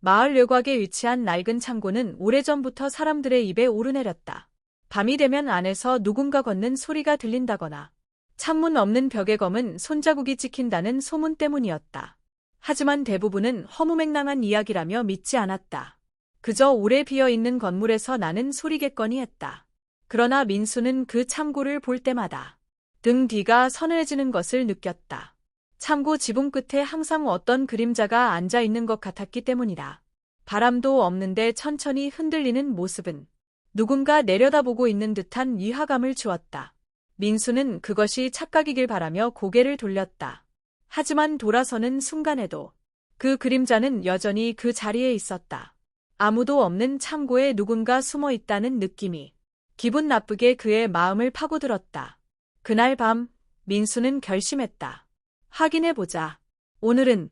마을 외곽에 위치한 낡은 창고는 오래전부터 사람들의 입에 오르내렸다. 밤이 되면 안에서 누군가 걷는 소리가 들린다거나 창문 없는 벽에 검은 손자국이 찍힌다는 소문 때문이었다. 하지만 대부분은 허무맹랑한 이야기라며 믿지 않았다. 그저 오래 비어있는 건물에서 나는 소리겠거니 했다. 그러나 민수는 그 창고를 볼 때마다 등 뒤가 서늘해지는 것을 느꼈다. 창고 지붕 끝에 항상 어떤 그림자가 앉아있는 것 같았기 때문이다. 바람도 없는데 천천히 흔들리는 모습은 누군가 내려다보고 있는 듯한 위화감을 주었다. 민수는 그것이 착각이길 바라며 고개를 돌렸다. 하지만 돌아서는 순간에도 그 그림자는 여전히 그 자리에 있었다. 아무도 없는 창고에 누군가 숨어 있다는 느낌이 기분 나쁘게 그의 마음을 파고들었다. 그날 밤 민수는 결심했다. 확인해보자. 오늘은.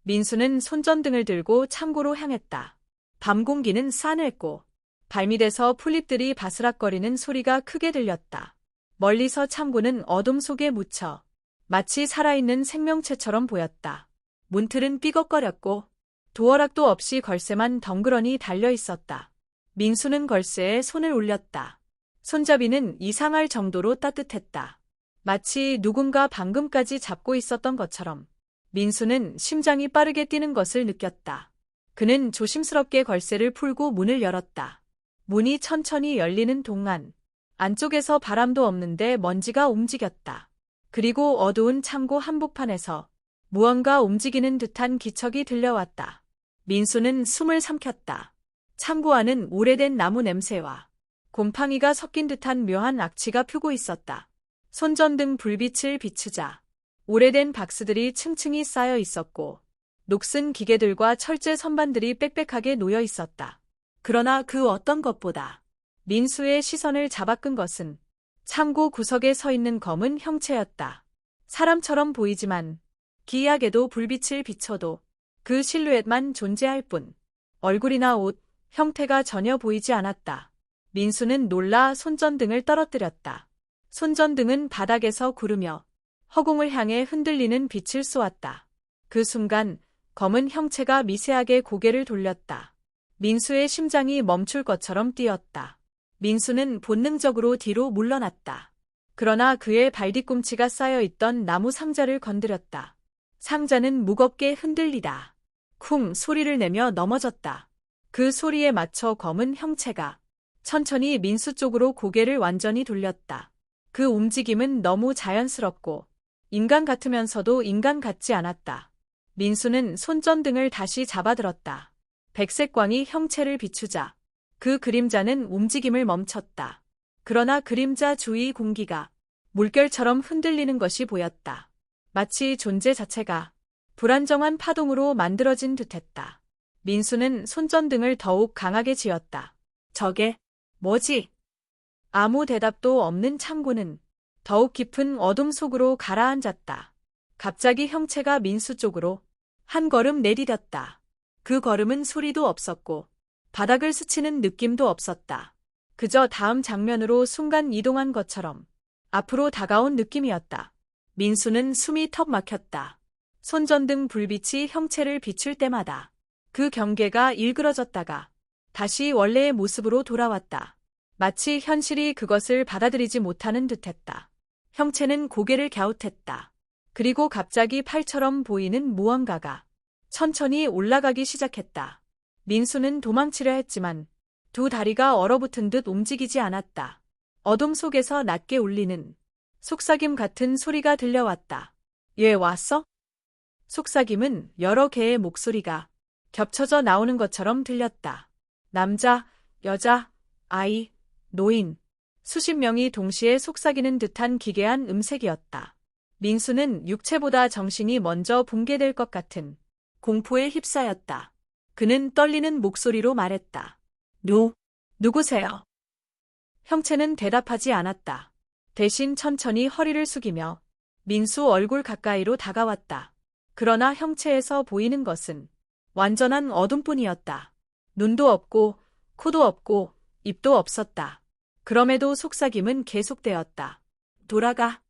민수는 손전등을 들고 창고로 향했다. 밤 공기는 싸늘했고 발밑에서 풀잎들이 바스락거리는 소리가 크게 들렸다. 멀리서 창고는 어둠 속에 묻혀 마치 살아있는 생명체처럼 보였다. 문틀은 삐걱거렸고 도어락도 없이 걸쇠만 덩그러니 달려있었다. 민수는 걸쇠에 손을 올렸다. 손잡이는 이상할 정도로 따뜻했다. 마치 누군가 방금까지 잡고 있었던 것처럼 민수는 심장이 빠르게 뛰는 것을 느꼈다. 그는 조심스럽게 걸쇠를 풀고 문을 열었다. 문이 천천히 열리는 동안 안쪽에서 바람도 없는데 먼지가 움직였다. 그리고 어두운 창고 한복판에서 무언가 움직이는 듯한 기척이 들려왔다. 민수는 숨을 삼켰다. 창고 안은 오래된 나무 냄새와 곰팡이가 섞인 듯한 묘한 악취가 피고 있었다. 손전등 불빛을 비추자 오래된 박스들이 층층이 쌓여 있었고 녹슨 기계들과 철제 선반들이 빽빽하게 놓여 있었다. 그러나 그 어떤 것보다 민수의 시선을 잡아끈 것은 창고 구석에 서 있는 검은 형체였다. 사람처럼 보이지만 기이하게도 불빛을 비춰도 그 실루엣만 존재할 뿐 얼굴이나 옷, 형태가 전혀 보이지 않았다. 민수는 놀라 손전등을 떨어뜨렸다. 손전등은 바닥에서 구르며 허공을 향해 흔들리는 빛을 쏘았다. 그 순간 검은 형체가 미세하게 고개를 돌렸다. 민수의 심장이 멈출 것처럼 뛰었다. 민수는 본능적으로 뒤로 물러났다. 그러나 그의 발뒤꿈치가 쌓여있던 나무 상자를 건드렸다. 상자는 무겁게 흔들리다 쿵 소리를 내며 넘어졌다. 그 소리에 맞춰 검은 형체가 천천히 민수 쪽으로 고개를 완전히 돌렸다. 그 움직임은 너무 자연스럽고 인간 같으면서도 인간 같지 않았다. 민수는 손전등을 다시 잡아들었다. 백색 광이 형체를 비추자 그 그림자는 움직임을 멈췄다. 그러나 그림자 주위 공기가 물결처럼 흔들리는 것이 보였다. 마치 존재 자체가 불안정한 파동으로 만들어진 듯했다. 민수는 손전등을 더욱 강하게 쥐었다. 저게 뭐지? 아무 대답도 없는 창고는 더욱 깊은 어둠 속으로 가라앉았다. 갑자기 형체가 민수 쪽으로 한 걸음 내디뎠다. 그 걸음은 소리도 없었고 바닥을 스치는 느낌도 없었다. 그저 다음 장면으로 순간 이동한 것처럼 앞으로 다가온 느낌이었다. 민수는 숨이 턱 막혔다. 손전등 불빛이 형체를 비출 때마다 그 경계가 일그러졌다가 다시 원래의 모습으로 돌아왔다. 마치 현실이 그것을 받아들이지 못하는 듯했다. 형체는 고개를 갸웃했다. 그리고 갑자기 팔처럼 보이는 무언가가 천천히 올라가기 시작했다. 민수는 도망치려 했지만 두 다리가 얼어붙은 듯 움직이지 않았다. 어둠 속에서 낮게 울리는 속삭임 같은 소리가 들려왔다. 얘 왔어? 속삭임은 여러 개의 목소리가 겹쳐져 나오는 것처럼 들렸다. 남자, 여자, 아이, 노인, 수십 명이 동시에 속삭이는 듯한 기괴한 음색이었다. 민수는 육체보다 정신이 먼저 붕괴될 것 같은 공포에 휩싸였다. 그는 떨리는 목소리로 말했다. 누구세요? 형체는 대답하지 않았다. 대신 천천히 허리를 숙이며 민수 얼굴 가까이로 다가왔다. 그러나 형체에서 보이는 것은 완전한 어둠뿐이었다. 눈도 없고 코도 없고 입도 없었다. 그럼에도 속삭임은 계속되었다. 돌아가.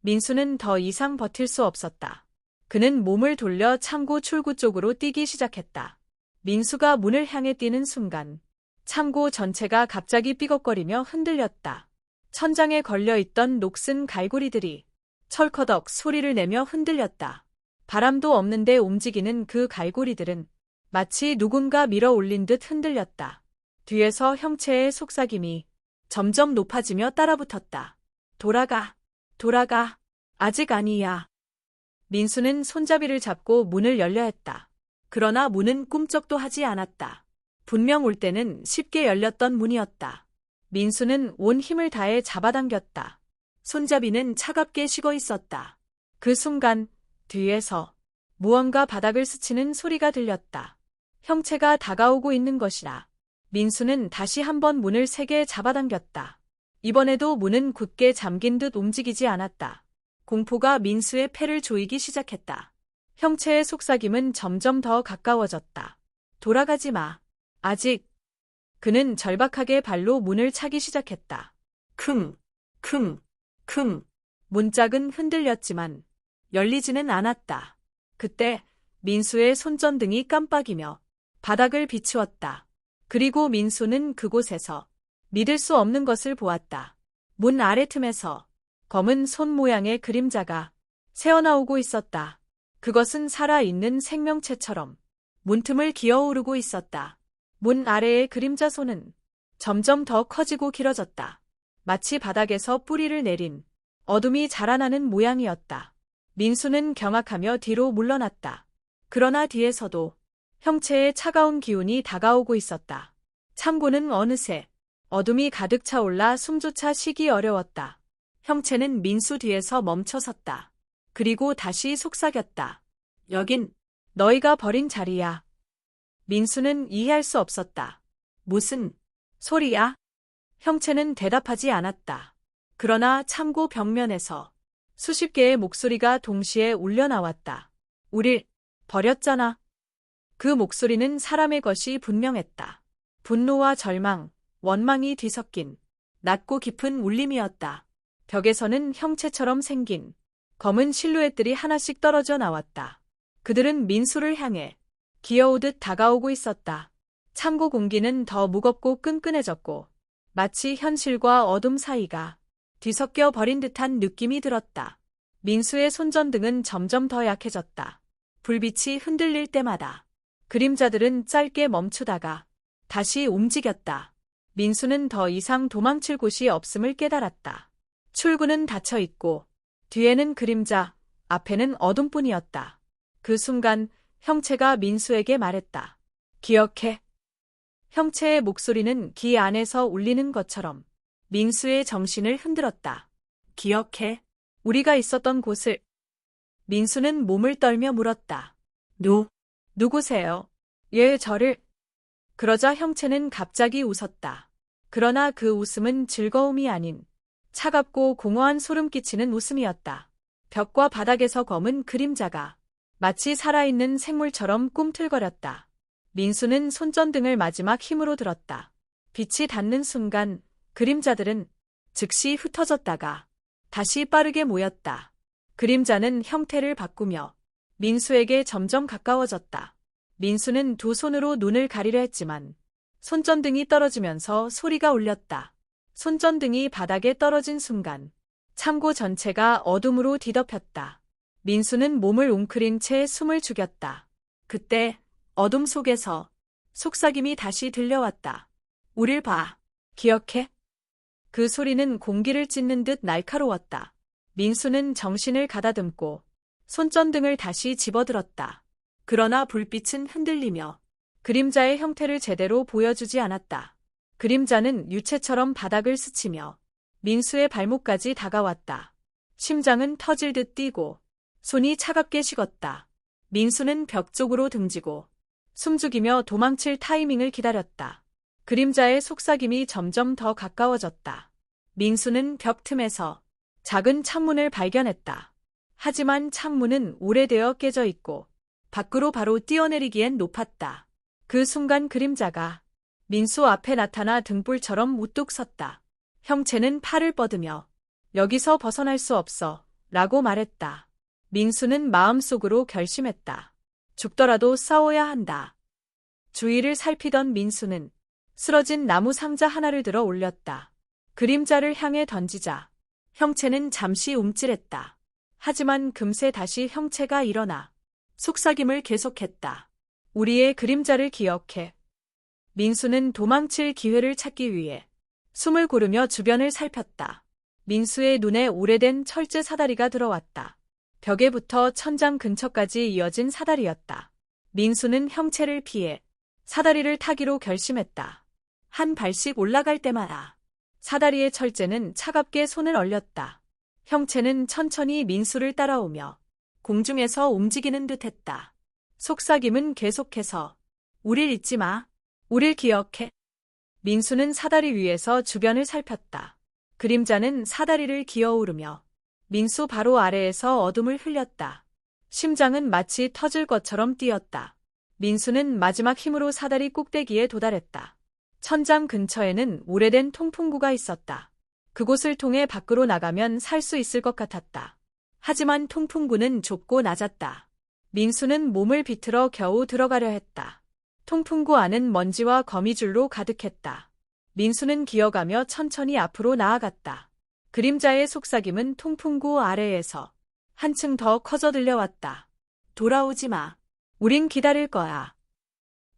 민수는 더 이상 버틸 수 없었다. 그는 몸을 돌려 창고 출구 쪽으로 뛰기 시작했다. 민수가 문을 향해 뛰는 순간 창고 전체가 갑자기 삐걱거리며 흔들렸다. 천장에 걸려있던 녹슨 갈고리들이 철커덕 소리를 내며 흔들렸다. 바람도 없는데 움직이는 그 갈고리들은 마치 누군가 밀어 올린 듯 흔들렸다. 뒤에서 형체의 속삭임이 점점 높아지며 따라붙었다. 돌아가, 돌아가, 아직 아니야. 민수는 손잡이를 잡고 문을 열려 했다. 그러나 문은 꿈쩍도 하지 않았다. 분명 올 때는 쉽게 열렸던 문이었다. 민수는 온 힘을 다해 잡아당겼다. 손잡이는 차갑게 식어 있었다. 그 순간 뒤에서 무언가 바닥을 스치는 소리가 들렸다. 형체가 다가오고 있는 것이라. 민수는 다시 한번 문을 세게 잡아당겼다. 이번에도 문은 굳게 잠긴 듯 움직이지 않았다. 공포가 민수의 폐를 조이기 시작했다. 형체의 속삭임은 점점 더 가까워졌다. 돌아가지 마. 아직. 그는 절박하게 발로 문을 차기 시작했다. 킁, 킁, 킁. 문짝은 흔들렸지만 열리지는 않았다. 그때 민수의 손전등이 깜빡이며 바닥을 비추었다. 그리고 민수는 그곳에서 믿을 수 없는 것을 보았다. 문 아래 틈에서 검은 손 모양의 그림자가 새어나오고 있었다. 그것은 살아있는 생명체처럼 문틈을 기어오르고 있었다. 문 아래의 그림자 손은 점점 더 커지고 길어졌다. 마치 바닥에서 뿌리를 내린 어둠이 자라나는 모양이었다. 민수는 경악하며 뒤로 물러났다. 그러나 뒤에서도 형체의 차가운 기운이 다가오고 있었다. 창고는 어느새 어둠이 가득 차올라 숨조차 쉬기 어려웠다. 형체는 민수 뒤에서 멈춰섰다. 그리고 다시 속삭였다. 여긴 너희가 버린 자리야. 민수는 이해할 수 없었다. 무슨 소리야? 형체는 대답하지 않았다. 그러나 창고 벽면에서 수십 개의 목소리가 동시에 울려 나왔다. 우릴 버렸잖아. 그 목소리는 사람의 것이 분명했다. 분노와 절망, 원망이 뒤섞인 낮고 깊은 울림이었다. 벽에서는 형체처럼 생긴 검은 실루엣들이 하나씩 떨어져 나왔다. 그들은 민수를 향해 기어오듯 다가오고 있었다. 창고 공기는 더 무겁고 끈끈해졌고 마치 현실과 어둠 사이가 뒤섞여 버린 듯한 느낌이 들었다. 민수의 손전등은 점점 더 약해졌다. 불빛이 흔들릴 때마다 그림자들은 짧게 멈추다가 다시 움직였다. 민수는 더 이상 도망칠 곳이 없음을 깨달았다. 출구는 닫혀 있고 뒤에는 그림자, 앞에는 어둠뿐이었다. 그 순간 형체가 민수에게 말했다. 기억해. 형체의 목소리는 귀 안에서 울리는 것처럼 민수의 정신을 흔들었다. 기억해. 우리가 있었던 곳을. 민수는 몸을 떨며 물었다. 누구세요? 예, 저를. 그러자 형체는 갑자기 웃었다. 그러나 그 웃음은 즐거움이 아닌 차갑고 공허한 소름 끼치는 웃음이었다. 벽과 바닥에서 검은 그림자가 마치 살아있는 생물처럼 꿈틀거렸다. 민수는 손전등을 마지막 힘으로 들었다. 빛이 닿는 순간 그림자들은 즉시 흩어졌다가 다시 빠르게 모였다. 그림자는 형태를 바꾸며 민수에게 점점 가까워졌다. 민수는 두 손으로 눈을 가리려 했지만 손전등이 떨어지면서 소리가 울렸다. 손전등이 바닥에 떨어진 순간 창고 전체가 어둠으로 뒤덮였다. 민수는 몸을 웅크린 채 숨을 죽였다. 그때 어둠 속에서 속삭임이 다시 들려왔다. 우릴 봐. 기억해? 그 소리는 공기를 찢는 듯 날카로웠다. 민수는 정신을 가다듬고 손전등을 다시 집어들었다. 그러나 불빛은 흔들리며 그림자의 형태를 제대로 보여주지 않았다. 그림자는 유채처럼 바닥을 스치며 민수의 발목까지 다가왔다. 심장은 터질 듯 뛰고 손이 차갑게 식었다. 민수는 벽 쪽으로 등지고 숨죽이며 도망칠 타이밍을 기다렸다. 그림자의 속삭임이 점점 더 가까워졌다. 민수는 벽 틈에서 작은 창문을 발견했다. 하지만 창문은 오래되어 깨져 있고 밖으로 바로 뛰어내리기엔 높았다. 그 순간 그림자가 민수 앞에 나타나 등불처럼 우뚝 섰다. 형체는 팔을 뻗으며 여기서 벗어날 수 없어 라고 말했다. 민수는 마음속으로 결심했다. 죽더라도 싸워야 한다. 주위를 살피던 민수는 쓰러진 나무 상자 하나를 들어 올렸다. 그림자를 향해 던지자 형체는 잠시 움찔했다. 하지만 금세 다시 형체가 일어나 속삭임을 계속했다. 우리의 그림자를 기억해. 민수는 도망칠 기회를 찾기 위해 숨을 고르며 주변을 살폈다. 민수의 눈에 오래된 철제 사다리가 들어왔다. 벽에 붙어 천장 근처까지 이어진 사다리였다. 민수는 형체를 피해 사다리를 타기로 결심했다. 한 발씩 올라갈 때마다 사다리의 철제는 차갑게 손을 얼렸다. 형체는 천천히 민수를 따라오며 공중에서 움직이는 듯했다. 속삭임은 계속해서 우릴 잊지 마. 우릴 기억해. 민수는 사다리 위에서 주변을 살폈다. 그림자는 사다리를 기어오르며 민수 바로 아래에서 어둠을 흘렸다. 심장은 마치 터질 것처럼 뛰었다. 민수는 마지막 힘으로 사다리 꼭대기에 도달했다. 천장 근처에는 오래된 통풍구가 있었다. 그곳을 통해 밖으로 나가면 살 수 있을 것 같았다. 하지만 통풍구는 좁고 낮았다. 민수는 몸을 비틀어 겨우 들어가려 했다. 통풍구 안은 먼지와 거미줄로 가득했다. 민수는 기어가며 천천히 앞으로 나아갔다. 그림자의 속삭임은 통풍구 아래에서 한층 더 커져 들려왔다. 돌아오지 마. 우린 기다릴 거야.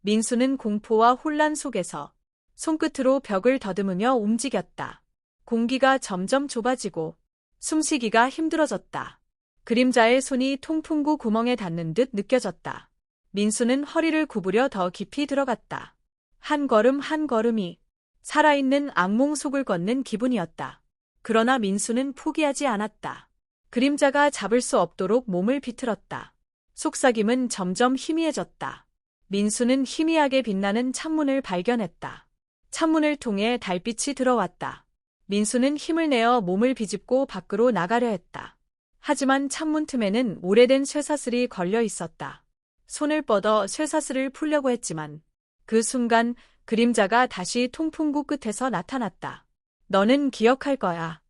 민수는 공포와 혼란 속에서 손끝으로 벽을 더듬으며 움직였다. 공기가 점점 좁아지고 숨쉬기가 힘들어졌다. 그림자의 손이 통풍구 구멍에 닿는 듯 느껴졌다. 민수는 허리를 구부려 더 깊이 들어갔다. 한 걸음 한 걸음이 살아있는 악몽 속을 걷는 기분이었다. 그러나 민수는 포기하지 않았다. 그림자가 잡을 수 없도록 몸을 비틀었다. 속삭임은 점점 희미해졌다. 민수는 희미하게 빛나는 창문을 발견했다. 창문을 통해 달빛이 들어왔다. 민수는 힘을 내어 몸을 비집고 밖으로 나가려 했다. 하지만 창문 틈에는 오래된 쇠사슬이 걸려 있었다. 손을 뻗어 쇠사슬을 풀려고 했지만 그 순간 그림자가 다시 통풍구 끝에서 나타났다. 너는 기억할 거야.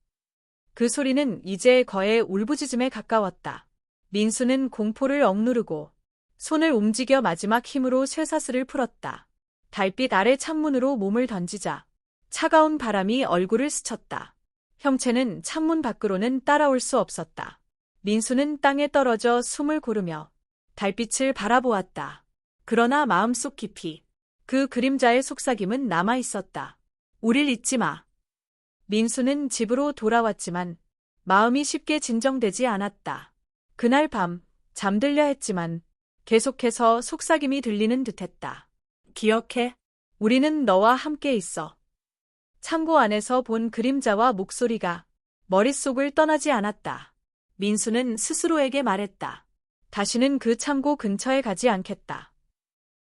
그 소리는 이제 거의 울부짖음에 가까웠다. 민수는 공포를 억누르고 손을 움직여 마지막 힘으로 쇠사슬을 풀었다. 달빛 아래 창문으로 몸을 던지자 차가운 바람이 얼굴을 스쳤다. 형체는 창문 밖으로는 따라올 수 없었다. 민수는 땅에 떨어져 숨을 고르며 달빛을 바라보았다. 그러나 마음속 깊이 그 그림자의 속삭임은 남아있었다. 우릴 잊지 마. 민수는 집으로 돌아왔지만 마음이 쉽게 진정되지 않았다. 그날 밤 잠들려 했지만 계속해서 속삭임이 들리는 듯했다. 기억해. 우리는 너와 함께 있어. 창고 안에서 본 그림자와 목소리가 머릿속을 떠나지 않았다. 민수는 스스로에게 말했다. 다시는 그 창고 근처에 가지 않겠다.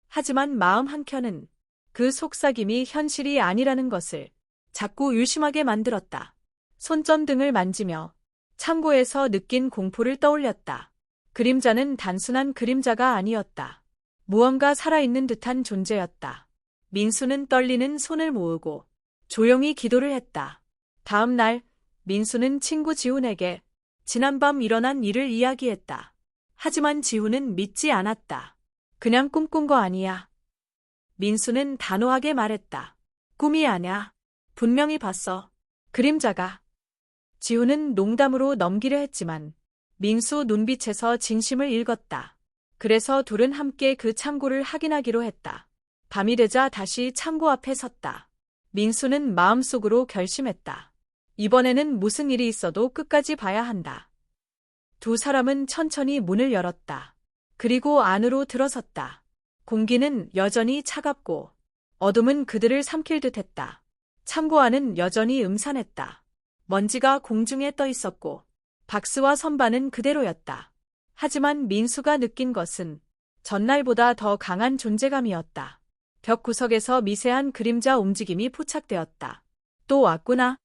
하지만 마음 한켠은 그 속삭임이 현실이 아니라는 것을 자꾸 유심하게 만들었다. 손전등을 만지며 창고에서 느낀 공포를 떠올렸다. 그림자는 단순한 그림자가 아니었다. 무언가 살아있는 듯한 존재였다. 민수는 떨리는 손을 모으고 조용히 기도를 했다. 다음 날 민수는 친구 지훈에게 지난밤 일어난 일을 이야기했다. 하지만 지훈은 믿지 않았다. 그냥 꿈꾼 거 아니야. 민수는 단호하게 말했다. 꿈이 아냐. 분명히 봤어. 그림자가. 지훈은 농담으로 넘기려 했지만 민수 눈빛에서 진심을 읽었다. 그래서 둘은 함께 그 창고를 확인하기로 했다. 밤이 되자 다시 창고 앞에 섰다. 민수는 마음속으로 결심했다. 이번에는 무슨 일이 있어도 끝까지 봐야 한다. 두 사람은 천천히 문을 열었다. 그리고 안으로 들어섰다. 공기는 여전히 차갑고 어둠은 그들을 삼킬 듯했다. 창고 안은 여전히 음산했다. 먼지가 공중에 떠 있었고 박스와 선반은 그대로였다. 하지만 민수가 느낀 것은 전날보다 더 강한 존재감이었다. 벽 구석에서 미세한 그림자 움직임이 포착되었다. 또 왔구나.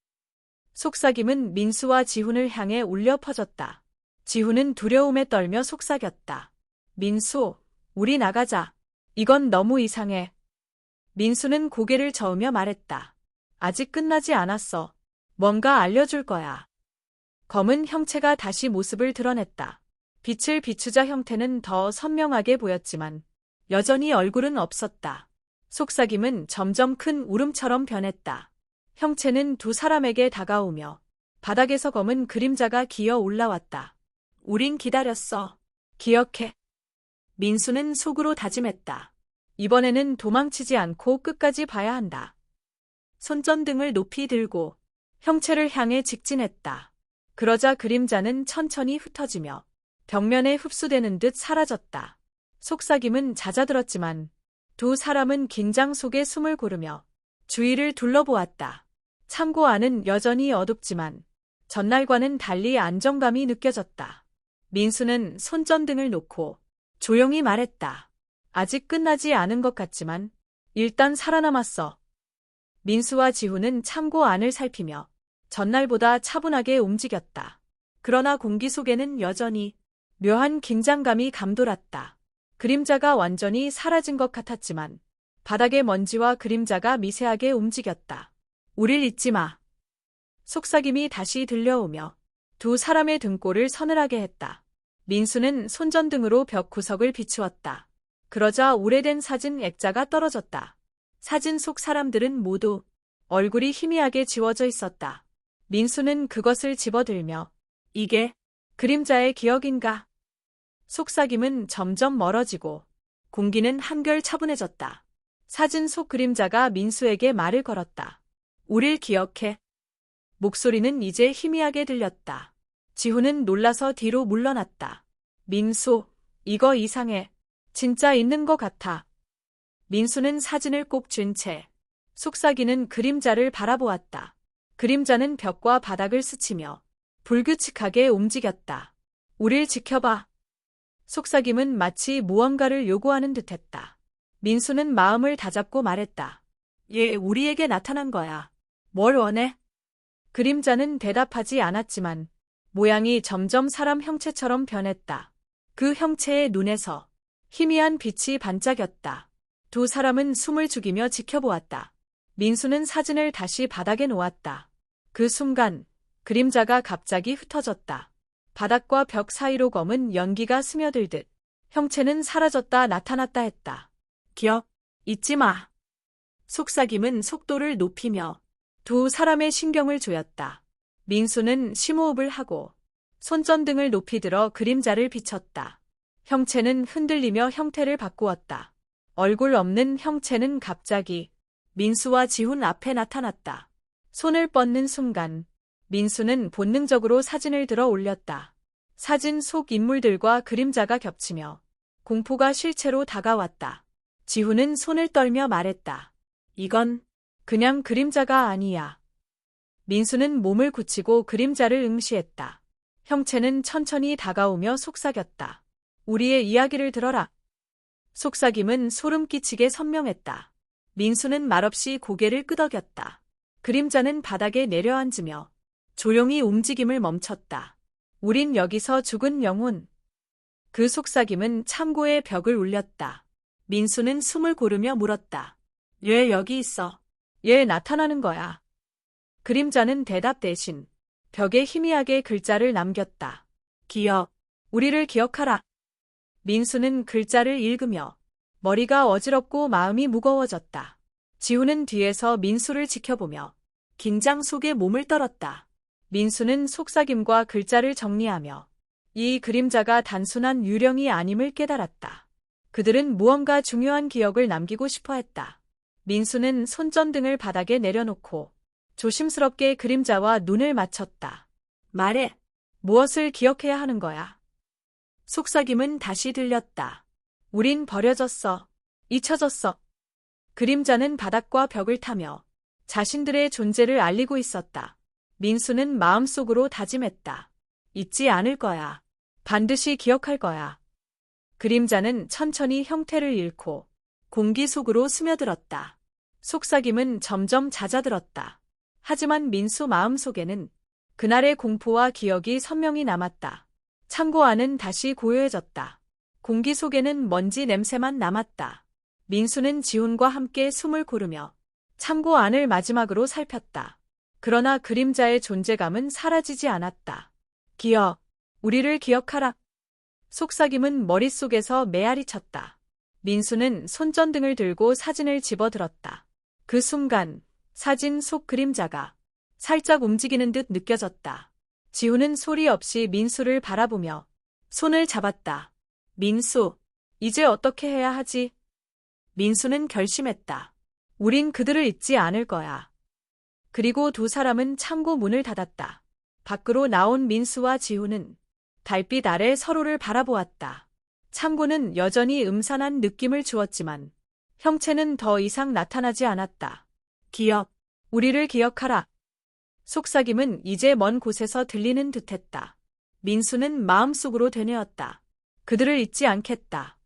속삭임은 민수와 지훈을 향해 울려 퍼졌다. 지훈은 두려움에 떨며 속삭였다. 민수, 우리 나가자. 이건 너무 이상해. 민수는 고개를 저으며 말했다. 아직 끝나지 않았어. 뭔가 알려줄 거야. 검은 형체가 다시 모습을 드러냈다. 빛을 비추자 형태는 더 선명하게 보였지만 여전히 얼굴은 없었다. 속삭임은 점점 큰 울음처럼 변했다. 형체는 두 사람에게 다가오며 바닥에서 검은 그림자가 기어 올라왔다. 우린 기다렸어. 기억해. 민수는 속으로 다짐했다. 이번에는 도망치지 않고 끝까지 봐야 한다. 손전등을 높이 들고 형체를 향해 직진했다. 그러자 그림자는 천천히 흩어지며 벽면에 흡수되는 듯 사라졌다. 속삭임은 잦아들었지만 두 사람은 긴장 속에 숨을 고르며 주위를 둘러보았다. 창고 안은 여전히 어둡지만 전날과는 달리 안정감이 느껴졌다. 민수는 손전등을 놓고 조용히 말했다. 아직 끝나지 않은 것 같지만 일단 살아남았어. 민수와 지훈은 창고 안을 살피며 전날보다 차분하게 움직였다. 그러나 공기 속에는 여전히 묘한 긴장감이 감돌았다. 그림자가 완전히 사라진 것 같았지만 바닥의 먼지와 그림자가 미세하게 움직였다. 우릴 잊지 마. 속삭임이 다시 들려오며 두 사람의 등골을 서늘하게 했다. 민수는 손전등으로 벽 구석을 비추었다. 그러자 오래된 사진 액자가 떨어졌다. 사진 속 사람들은 모두 얼굴이 희미하게 지워져 있었다. 민수는 그것을 집어들며 이게 그림자의 기억인가? 속삭임은 점점 멀어지고 공기는 한결 차분해졌다. 사진 속 그림자가 민수에게 말을 걸었다. 우릴 기억해. 목소리는 이제 희미하게 들렸다. 지훈은 놀라서 뒤로 물러났다. 민수, 이거 이상해. 진짜 있는 것 같아. 민수는 사진을 꼭 쥔 채 속삭이는 그림자를 바라보았다. 그림자는 벽과 바닥을 스치며 불규칙하게 움직였다. 우릴 지켜봐. 속삭임은 마치 무언가를 요구하는 듯했다. 민수는 마음을 다잡고 말했다. 얘 우리에게 나타난 거야. 뭘 원해? 그림자는 대답하지 않았지만 모양이 점점 사람 형체처럼 변했다. 그 형체의 눈에서 희미한 빛이 반짝였다. 두 사람은 숨을 죽이며 지켜보았다. 민수는 사진을 다시 바닥에 놓았다. 그 순간 그림자가 갑자기 흩어졌다. 바닥과 벽 사이로 검은 연기가 스며들듯 형체는 사라졌다 나타났다 했다. 기억, 잊지 마. 속삭임은 속도를 높이며 두 사람의 신경을 조였다. 민수는 심호흡을 하고 손전등을 높이 들어 그림자를 비췄다. 형체는 흔들리며 형태를 바꾸었다. 얼굴 없는 형체는 갑자기 민수와 지훈 앞에 나타났다. 손을 뻗는 순간 민수는 본능적으로 사진을 들어 올렸다. 사진 속 인물들과 그림자가 겹치며 공포가 실체로 다가왔다. 지훈은 손을 떨며 말했다. 이건 그냥 그림자가 아니야. 민수는 몸을 굳히고 그림자를 응시했다. 형체는 천천히 다가오며 속삭였다. 우리의 이야기를 들어라. 속삭임은 소름 끼치게 선명했다. 민수는 말없이 고개를 끄덕였다. 그림자는 바닥에 내려앉으며 조용히 움직임을 멈췄다. 우린 여기서 죽은 영혼. 그 속삭임은 창고의 벽을 울렸다. 민수는 숨을 고르며 물었다. 얘 여기 있어. 얘 나타나는 거야. 그림자는 대답 대신 벽에 희미하게 글자를 남겼다. 기억. 우리를 기억하라. 민수는 글자를 읽으며 머리가 어지럽고 마음이 무거워졌다. 지훈은 뒤에서 민수를 지켜보며 긴장 속에 몸을 떨었다. 민수는 속삭임과 글자를 정리하며 이 그림자가 단순한 유령이 아님을 깨달았다. 그들은 무언가 중요한 기억을 남기고 싶어 했다. 민수는 손전등을 바닥에 내려놓고 조심스럽게 그림자와 눈을 맞췄다. 말해. 무엇을 기억해야 하는 거야? 속삭임은 다시 들렸다. 우린 버려졌어. 잊혀졌어. 그림자는 바닥과 벽을 타며 자신들의 존재를 알리고 있었다. 민수는 마음속으로 다짐했다. 잊지 않을 거야. 반드시 기억할 거야. 그림자는 천천히 형태를 잃고 공기 속으로 스며들었다. 속삭임은 점점 잦아들었다. 하지만 민수 마음속에는 그날의 공포와 기억이 선명히 남았다. 창고 안은 다시 고요해졌다. 공기 속에는 먼지 냄새만 남았다. 민수는 지훈과 함께 숨을 고르며 창고 안을 마지막으로 살폈다. 그러나 그림자의 존재감은 사라지지 않았다. 기억, 우리를 기억하라. 속삭임은 머릿속에서 메아리 쳤다. 민수는 손전등을 들고 사진을 집어들었다. 그 순간 사진 속 그림자가 살짝 움직이는 듯 느껴졌다. 지훈은 소리 없이 민수를 바라보며 손을 잡았다. 민수, 이제 어떻게 해야 하지? 민수는 결심했다. 우린 그들을 잊지 않을 거야. 그리고 두 사람은 창고 문을 닫았다. 밖으로 나온 민수와 지훈은 달빛 아래 서로를 바라보았다. 창고는 여전히 음산한 느낌을 주었지만 형체는 더 이상 나타나지 않았다. 우리를 기억하라. 속삭임은 이제 먼 곳에서 들리는 듯했다. 민수는 마음속으로 되뇌었다. 그들을 잊지 않겠다.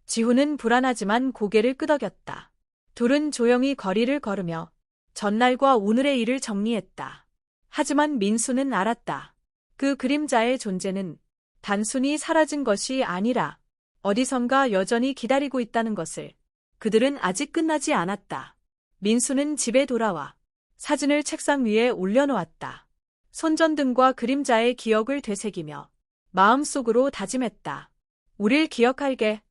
지훈은 불안하지만 고개를 끄덕였다. 둘은 조용히 거리를 걸으며 전날과 오늘의 일을 정리했다. 하지만 민수는 알았다. 그 그림자의 존재는 단순히 사라진 것이 아니라 어디선가 여전히 기다리고 있다는 것을. 그들은 아직 끝나지 않았다. 민수는 집에 돌아와 사진을 책상 위에 올려놓았다. 손전등과 그림자의 기억을 되새기며 마음속으로 다짐했다. 우릴 기억할게.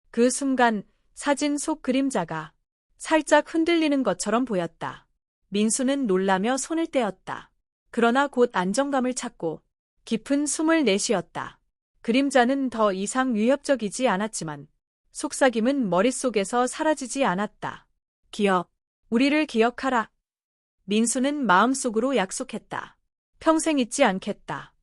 그 순간 사진 속 그림자가 살짝 흔들리는 것처럼 보였다. 민수는 놀라며 손을 떼었다. 그러나 곧 안정감을 찾고 깊은 숨을 내쉬었다. 그림자는 더 이상 위협적이지 않았지만 속삭임은 머릿속에서 사라지지 않았다. 우리를 기억하라. 민수는 마음속으로 약속했다. 평생 잊지 않겠다.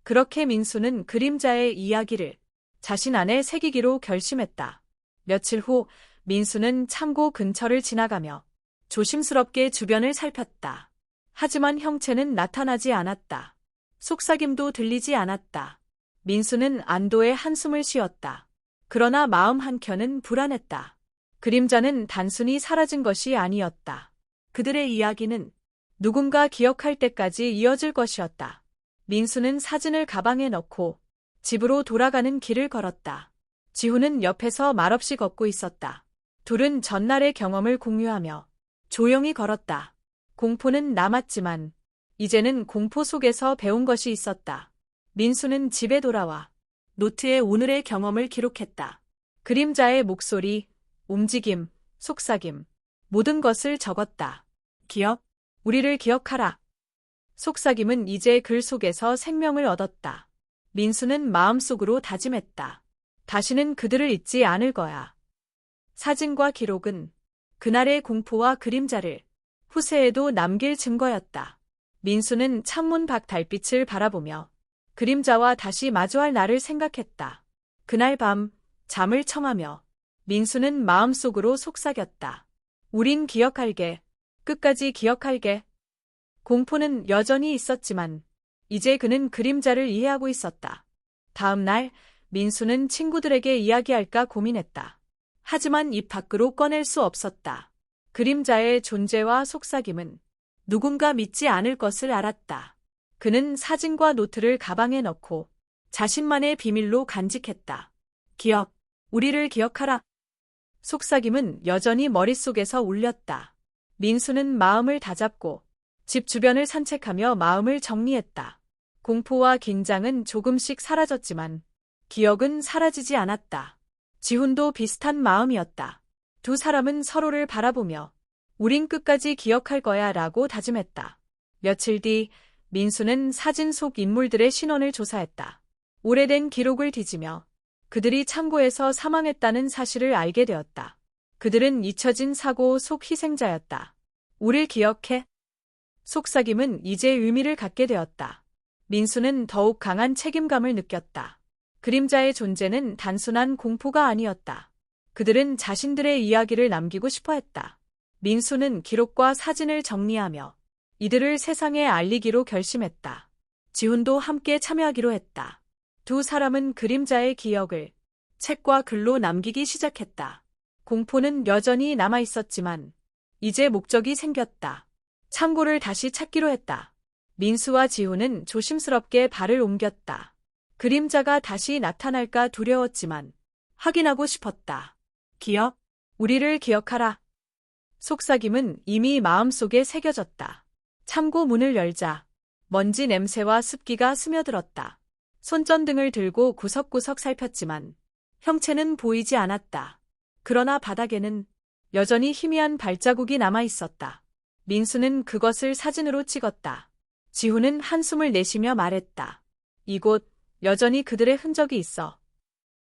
그렇게 민수는 그림자의 이야기를 자신 안에 새기기로 결심했다. 며칠 후 민수는 창고 근처를 지나가며 조심스럽게 주변을 살폈다. 하지만 형체는 나타나지 않았다. 속삭임도 들리지 않았다. 민수는 안도의 한숨을 쉬었다. 그러나 마음 한켠은 불안했다. 그림자는 단순히 사라진 것이 아니었다. 그들의 이야기는 누군가 기억할 때까지 이어질 것이었다. 민수는 사진을 가방에 넣고 집으로 돌아가는 길을 걸었다. 지훈은 옆에서 말없이 걷고 있었다. 둘은 전날의 경험을 공유하며 조용히 걸었다. 공포는 남았지만 이제는 공포 속에서 배운 것이 있었다. 민수는 집에 돌아와 노트에 오늘의 경험을 기록했다. 그림자의 목소리, 움직임, 속삭임, 모든 것을 적었다. 우리를 기억하라. 속삭임은 이제 글 속에서 생명을 얻었다. 민수는 마음속으로 다짐했다. 다시는 그들을 잊지 않을 거야. 사진과 기록은 그날의 공포와 그림자를 후세에도 남길 증거였다. 민수는 창문 밖 달빛을 바라보며 그림자와 다시 마주할 날을 생각했다. 그날 밤 잠을 청하며 민수는 마음속으로 속삭였다. 우린 기억할게. 끝까지 기억할게. 공포는 여전히 있었지만 이제 그는 그림자를 이해하고 있었다. 다음 날 민수는 친구들에게 이야기할까 고민했다. 하지만 입 밖으로 꺼낼 수 없었다. 그림자의 존재와 속삭임은 누군가 믿지 않을 것을 알았다. 그는 사진과 노트를 가방에 넣고 자신만의 비밀로 간직했다. 우리를 기억하라. 속삭임은 여전히 머릿속에서 울렸다. 민수는 마음을 다잡고 집 주변을 산책하며 마음을 정리했다. 공포와 긴장은 조금씩 사라졌지만 기억은 사라지지 않았다. 지훈도 비슷한 마음이었다. 두 사람은 서로를 바라보며 우린 끝까지 기억할 거야 라고 다짐했다. 며칠 뒤 민수는 사진 속 인물들의 신원을 조사했다. 오래된 기록을 뒤지며 그들이 창고에서 사망했다는 사실을 알게 되었다. 그들은 잊혀진 사고 속 희생자였다. 우릴 기억해? 속삭임은 이제 의미를 갖게 되었다. 민수는 더욱 강한 책임감을 느꼈다. 그림자의 존재는 단순한 공포가 아니었다. 그들은 자신들의 이야기를 남기고 싶어 했다. 민수는 기록과 사진을 정리하며 이들을 세상에 알리기로 결심했다. 지훈도 함께 참여하기로 했다. 두 사람은 그림자의 기억을 책과 글로 남기기 시작했다. 공포는 여전히 남아있었지만 이제 목적이 생겼다. 창고를 다시 찾기로 했다. 민수와 지훈은 조심스럽게 발을 옮겼다. 그림자가 다시 나타날까 두려웠지만 확인하고 싶었다. 우리를 기억하라. 속삭임은 이미 마음속에 새겨졌다. 창고 문을 열자 먼지 냄새와 습기가 스며들었다. 손전등을 들고 구석구석 살폈지만 형체는 보이지 않았다. 그러나 바닥에는 여전히 희미한 발자국이 남아 있었다. 민수는 그것을 사진으로 찍었다. 지훈은 한숨을 내쉬며 말했다. 이곳 여전히 그들의 흔적이 있어.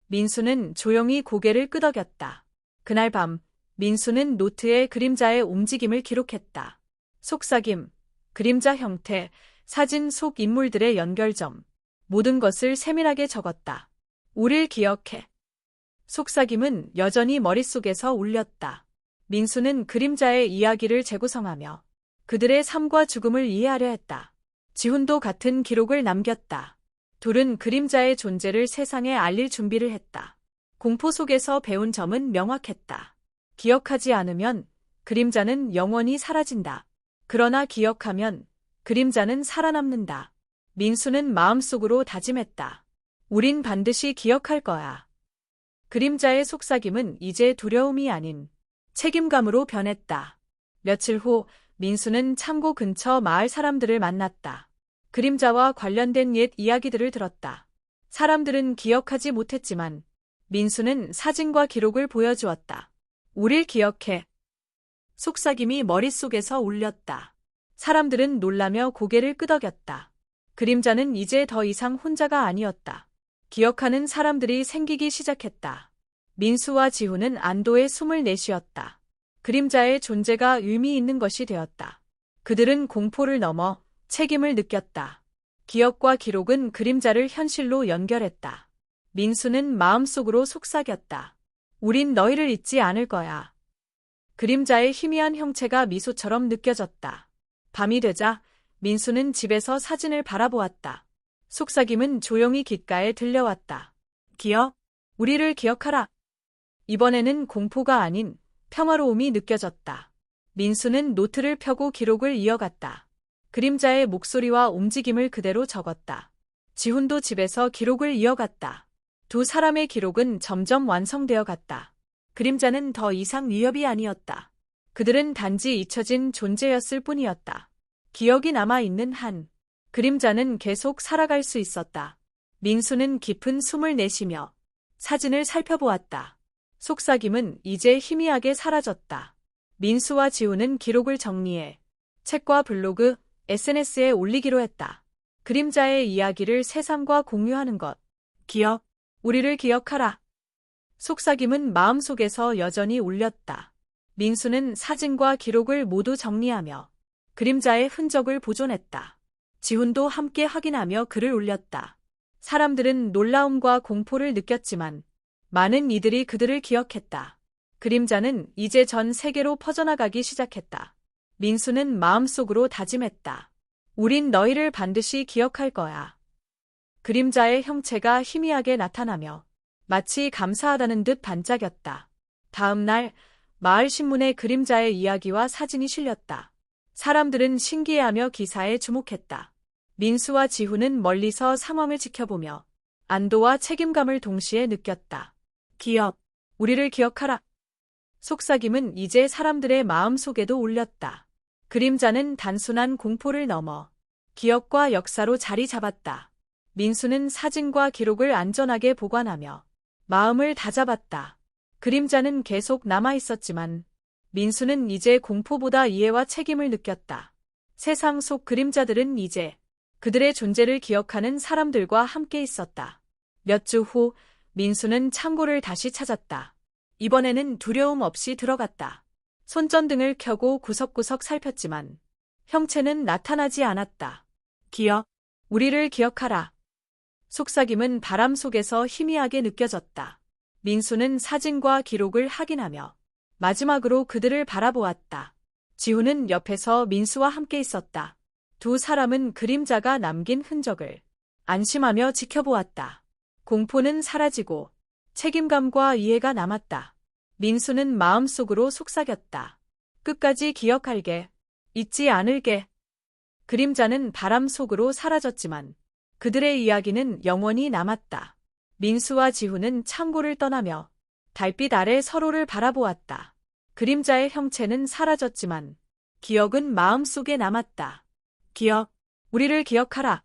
민수는 조용히 고개를 끄덕였다. 그날 밤 민수는 노트에 그림자의 움직임을 기록했다. 속삭임, 그림자 형태, 사진 속 인물들의 연결점, 모든 것을 세밀하게 적었다. 우릴 기억해. 속삭임은 여전히 머릿속에서 울렸다. 민수는 그림자의 이야기를 재구성하며 그들의 삶과 죽음을 이해하려 했다. 지훈도 같은 기록을 남겼다. 둘은 그림자의 존재를 세상에 알릴 준비를 했다. 공포 속에서 배운 점은 명확했다. 기억하지 않으면 그림자는 영원히 사라진다. 그러나 기억하면 그림자는 살아남는다. 민수는 마음속으로 다짐했다. 우린 반드시 기억할 거야. 그림자의 속삭임은 이제 두려움이 아닌 책임감으로 변했다. 며칠 후 민수는 창고 근처 마을 사람들을 만났다. 그림자와 관련된 옛 이야기들을 들었다. 사람들은 기억하지 못했지만 민수는 사진과 기록을 보여주었다. 우릴 기억해. 속삭임이 머릿속에서 울렸다. 사람들은 놀라며 고개를 끄덕였다. 그림자는 이제 더 이상 혼자가 아니었다. 기억하는 사람들이 생기기 시작했다. 민수와 지훈은 안도의 숨을 내쉬었다. 그림자의 존재가 의미 있는 것이 되었다. 그들은 공포를 넘어 책임을 느꼈다. 기억과 기록은 그림자를 현실로 연결했다. 민수는 마음속으로 속삭였다. 우린 너희를 잊지 않을 거야. 그림자의 희미한 형체가 미소처럼 느껴졌다. 밤이 되자 민수는 집에서 사진을 바라보았다. 속삭임은 조용히 귓가에 들려왔다. 기억, 우리를 기억하라. 이번에는 공포가 아닌 평화로움이 느껴졌다. 민수는 노트를 펴고 기록을 이어갔다. 그림자의 목소리와 움직임을 그대로 적었다. 지훈도 집에서 기록을 이어갔다. 두 사람의 기록은 점점 완성되어 갔다. 그림자는 더 이상 위협이 아니었다. 그들은 단지 잊혀진 존재였을 뿐이었다. 기억이 남아있는 한 그림자는 계속 살아갈 수 있었다. 민수는 깊은 숨을 내쉬며 사진을 살펴보았다. 속삭임은 이제 희미하게 사라졌다. 민수와 지훈은 기록을 정리해 책과 블로그, SNS에 올리기로 했다. 그림자의 이야기를 세상과 공유하는 것. 기억, 우리를 기억하라. 속삭임은 마음속에서 여전히 울렸다. 민수는 사진과 기록을 모두 정리하며 그림자의 흔적을 보존했다. 지훈도 함께 확인하며 글을 올렸다. 사람들은 놀라움과 공포를 느꼈지만 많은 이들이 그들을 기억했다. 그림자는 이제 전 세계로 퍼져나가기 시작했다. 민수는 마음속으로 다짐했다. 우린 너희를 반드시 기억할 거야. 그림자의 형체가 희미하게 나타나며 마치 감사하다는 듯 반짝였다. 다음 날 마을 신문에 그림자의 이야기와 사진이 실렸다. 사람들은 신기해하며 기사에 주목했다. 민수와 지훈은 멀리서 상황을 지켜보며 안도와 책임감을 동시에 느꼈다. 기억, 우리를 기억하라. 속삭임은 이제 사람들의 마음속에도 울렸다. 그림자는 단순한 공포를 넘어 기억과 역사로 자리 잡았다. 민수는 사진과 기록을 안전하게 보관하며 마음을 다잡았다. 그림자는 계속 남아있었지만 민수는 이제 공포보다 이해와 책임을 느꼈다. 세상 속 그림자들은 이제 그들의 존재를 기억하는 사람들과 함께 있었다. 몇 주 후 민수는 창고를 다시 찾았다. 이번에는 두려움 없이 들어갔다. 손전등을 켜고 구석구석 살폈지만 형체는 나타나지 않았다. 기억, 우리를 기억하라. 속삭임은 바람 속에서 희미하게 느껴졌다. 민수는 사진과 기록을 확인하며 마지막으로 그들을 바라보았다. 지훈은 옆에서 민수와 함께 있었다. 두 사람은 그림자가 남긴 흔적을 안심하며 지켜보았다. 공포는 사라지고 책임감과 이해가 남았다. 민수는 마음속으로 속삭였다. 끝까지 기억할게. 잊지 않을게. 그림자는 바람 속으로 사라졌지만 그들의 이야기는 영원히 남았다. 민수와 지훈은 창고를 떠나며 달빛 아래 서로를 바라보았다. 그림자의 형체는 사라졌지만 기억은 마음속에 남았다. 기억, 우리를 기억하라.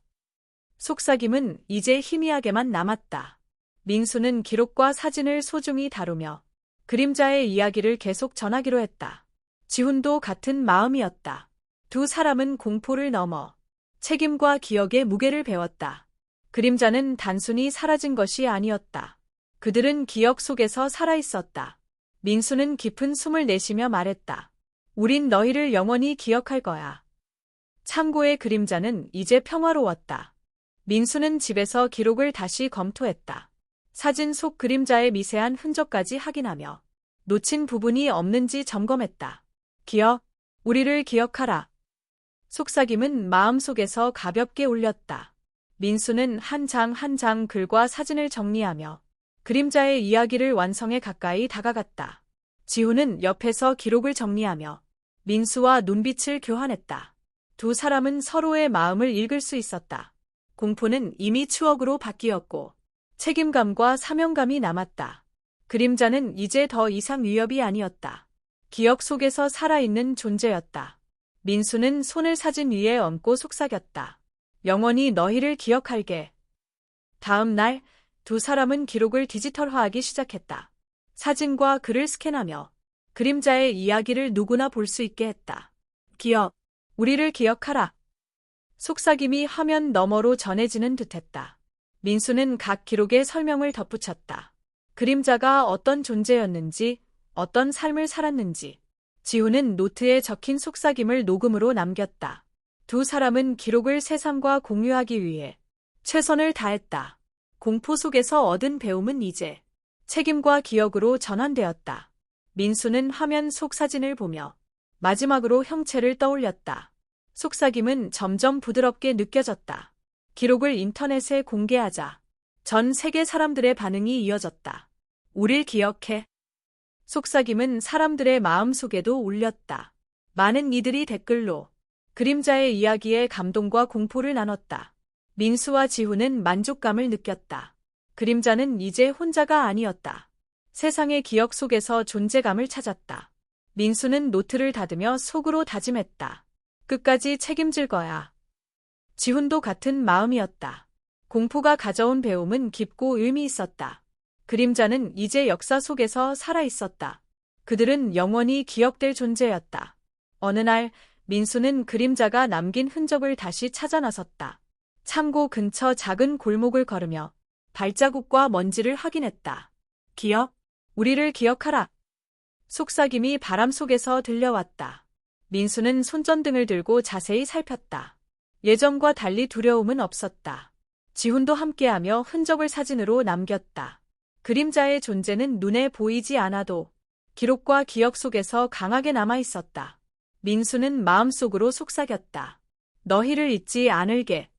속삭임은 이제 희미하게만 남았다. 민수는 기록과 사진을 소중히 다루며 그림자의 이야기를 계속 전하기로 했다. 지훈도 같은 마음이었다. 두 사람은 공포를 넘어 책임과 기억의 무게를 배웠다. 그림자는 단순히 사라진 것이 아니었다. 그들은 기억 속에서 살아있었다. 민수는 깊은 숨을 내쉬며 말했다. 우린 너희를 영원히 기억할 거야. 창고의 그림자는 이제 평화로웠다. 민수는 집에서 기록을 다시 검토했다. 사진 속 그림자의 미세한 흔적까지 확인하며 놓친 부분이 없는지 점검했다. 우리를 기억하라. 속삭임은 마음속에서 가볍게 울렸다. 민수는 한 장 한 장 글과 사진을 정리하며 그림자의 이야기를 완성해 가까이 다가갔다. 지훈은 옆에서 기록을 정리하며 민수와 눈빛을 교환했다. 두 사람은 서로의 마음을 읽을 수 있었다. 공포는 이미 추억으로 바뀌었고 책임감과 사명감이 남았다. 그림자는 이제 더 이상 위협이 아니었다. 기억 속에서 살아있는 존재였다. 민수는 손을 사진 위에 얹고 속삭였다. 영원히 너희를 기억할게. 다음 날 두 사람은 기록을 디지털화하기 시작했다. 사진과 글을 스캔하며 그림자의 이야기를 누구나 볼 수 있게 했다. 우리를 기억하라. 속삭임이 화면 너머로 전해지는 듯했다. 민수는 각 기록에 설명을 덧붙였다. 그림자가 어떤 존재였는지, 어떤 삶을 살았는지. 지훈은 노트에 적힌 속삭임을 녹음으로 남겼다. 두 사람은 기록을 세상과 공유하기 위해 최선을 다했다. 공포 속에서 얻은 배움은 이제 책임과 기억으로 전환되었다. 민수는 화면 속 사진을 보며 마지막으로 형체를 떠올렸다. 속삭임은 점점 부드럽게 느껴졌다. 기록을 인터넷에 공개하자 전 세계 사람들의 반응이 이어졌다. 우릴 기억해. 속삭임은 사람들의 마음속에도 울렸다. 많은 이들이 댓글로 그림자의 이야기에 감동과 공포를 나눴다. 민수와 지훈은 만족감을 느꼈다. 그림자는 이제 혼자가 아니었다. 세상의 기억 속에서 존재감을 찾았다. 민수는 노트를 닫으며 속으로 다짐했다. 끝까지 책임질 거야. 지훈도 같은 마음이었다. 공포가 가져온 배움은 깊고 의미 있었다. 그림자는 이제 역사 속에서 살아있었다. 그들은 영원히 기억될 존재였다. 어느 날 민수는 그림자가 남긴 흔적을 다시 찾아 나섰다. 창고 근처 작은 골목을 걸으며 발자국과 먼지를 확인했다. 우리를 기억하라. 속삭임이 바람 속에서 들려왔다. 민수는 손전등을 들고 자세히 살폈다. 예전과 달리 두려움은 없었다. 지훈도 함께하며 흔적을 사진으로 남겼다. 그림자의 존재는 눈에 보이지 않아도 기록과 기억 속에서 강하게 남아있었다. 민수는 마음속으로 속삭였다. 너희를 잊지 않을게.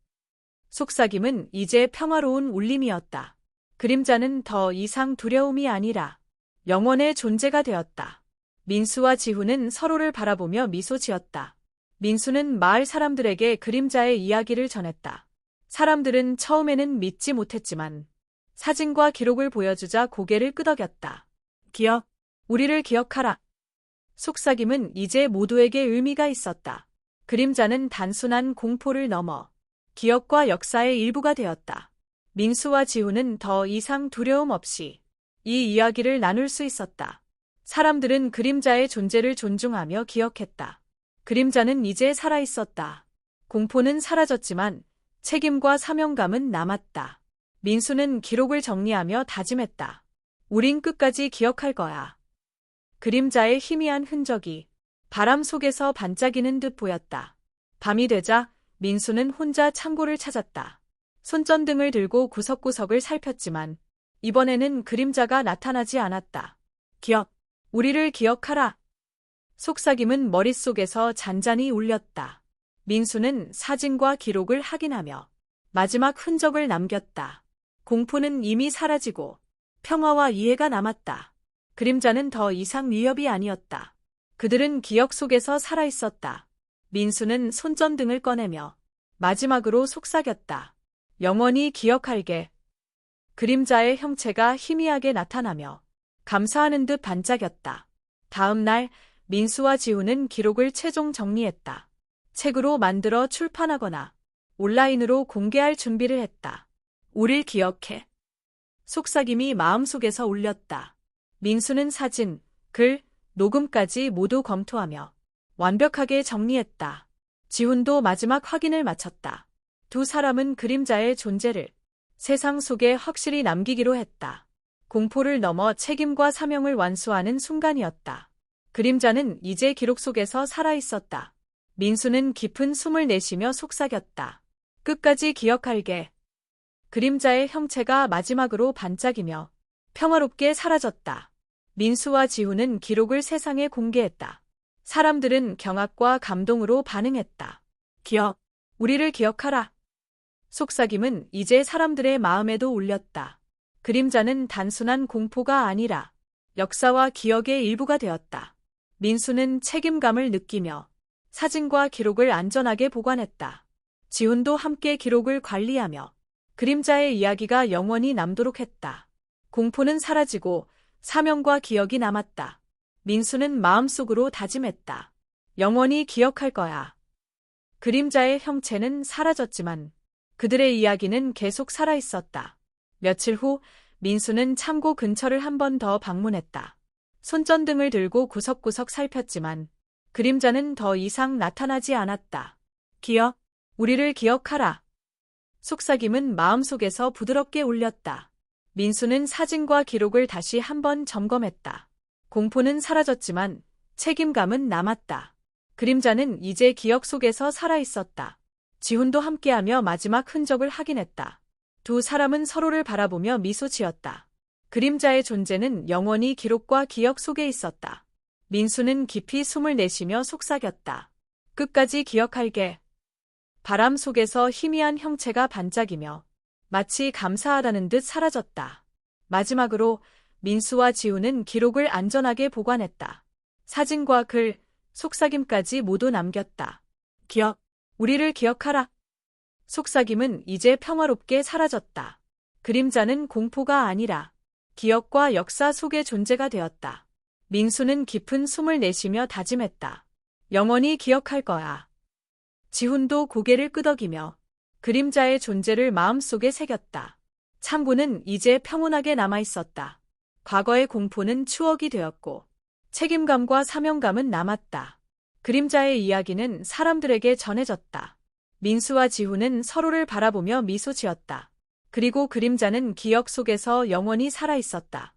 속삭임은 이제 평화로운 울림이었다. 그림자는 더 이상 두려움이 아니라 영원의 존재가 되었다. 민수와 지훈은 서로를 바라보며 미소 지었다. 민수는 마을 사람들에게 그림자의 이야기를 전했다. 사람들은 처음에는 믿지 못했지만 사진과 기록을 보여주자 고개를 끄덕였다. 우리를 기억하라. 속삭임은 이제 모두에게 의미가 있었다. 그림자는 단순한 공포를 넘어 기억과 역사의 일부가 되었다. 민수와 지훈은 더 이상 두려움 없이 이 이야기를 나눌 수 있었다. 사람들은 그림자의 존재를 존중하며 기억했다. 그림자는 이제 살아있었다. 공포는 사라졌지만 책임과 사명감은 남았다. 민수는 기록을 정리하며 다짐했다. 우린 끝까지 기억할 거야. 그림자의 희미한 흔적이 바람 속에서 반짝이는 듯 보였다. 밤이 되자 민수는 혼자 창고를 찾았다. 손전등을 들고 구석구석을 살폈지만 이번에는 그림자가 나타나지 않았다. 우리를 기억하라. 속삭임은 머릿속에서 잔잔히 울렸다. 민수는 사진과 기록을 확인하며 마지막 흔적을 남겼다. 공포는 이미 사라지고 평화와 이해가 남았다. 그림자는 더 이상 위협이 아니었다. 그들은 기억 속에서 살아있었다. 민수는 손전등을 꺼내며 마지막으로 속삭였다. 영원히 기억할게. 그림자의 형체가 희미하게 나타나며 감사하는 듯 반짝였다. 다음 날 민수와 지훈은 기록을 최종 정리했다. 책으로 만들어 출판하거나 온라인으로 공개할 준비를 했다. 우릴 기억해. 속삭임이 마음속에서 울렸다. 민수는 사진, 글, 녹음까지 모두 검토하며 완벽하게 정리했다. 지훈도 마지막 확인을 마쳤다. 두 사람은 그림자의 존재를 세상 속에 확실히 남기기로 했다. 공포를 넘어 책임과 사명을 완수하는 순간이었다. 그림자는 이제 기록 속에서 살아있었다. 민수는 깊은 숨을 내쉬며 속삭였다. 끝까지 기억할게. 그림자의 형체가 마지막으로 반짝이며 평화롭게 사라졌다. 민수와 지훈은 기록을 세상에 공개했다. 사람들은 경악과 감동으로 반응했다. 우리를 기억하라. 속삭임은 이제 사람들의 마음에도 울렸다. 그림자는 단순한 공포가 아니라 역사와 기억의 일부가 되었다. 민수는 책임감을 느끼며 사진과 기록을 안전하게 보관했다. 지훈도 함께 기록을 관리하며 그림자의 이야기가 영원히 남도록 했다. 공포는 사라지고 사명과 기억이 남았다. 민수는 마음속으로 다짐했다. 영원히 기억할 거야. 그림자의 형체는 사라졌지만 그들의 이야기는 계속 살아있었다. 며칠 후 민수는 창고 근처를 한 번 더 방문했다. 손전등을 들고 구석구석 살폈지만 그림자는 더 이상 나타나지 않았다. 우리를 기억하라. 속삭임은 마음속에서 부드럽게 울렸다. 민수는 사진과 기록을 다시 한 번 점검했다. 공포는 사라졌지만 책임감은 남았다. 그림자는 이제 기억 속에서 살아있었다. 지훈도 함께하며 마지막 흔적을 확인했다. 두 사람은 서로를 바라보며 미소 지었다. 그림자의 존재는 영원히 기록과 기억 속에 있었다. 민수는 깊이 숨을 내쉬며 속삭였다. 끝까지 기억할게. 바람 속에서 희미한 형체가 반짝이며 마치 감사하다는 듯 사라졌다. 마지막으로 민수와 지훈은 기록을 안전하게 보관했다. 사진과 글, 속삭임까지 모두 남겼다. 우리를 기억하라. 속삭임은 이제 평화롭게 사라졌다. 그림자는 공포가 아니라 기억과 역사 속의 존재가 되었다. 민수는 깊은 숨을 내쉬며 다짐했다. 영원히 기억할 거야. 지훈도 고개를 끄덕이며 그림자의 존재를 마음속에 새겼다. 창고는 이제 평온하게 남아있었다. 과거의 공포는 추억이 되었고 책임감과 사명감은 남았다. 그림자의 이야기는 사람들에게 전해졌다. 민수와 지훈은 서로를 바라보며 미소 지었다. 그리고 그림자는 기억 속에서 영원히 살아있었다.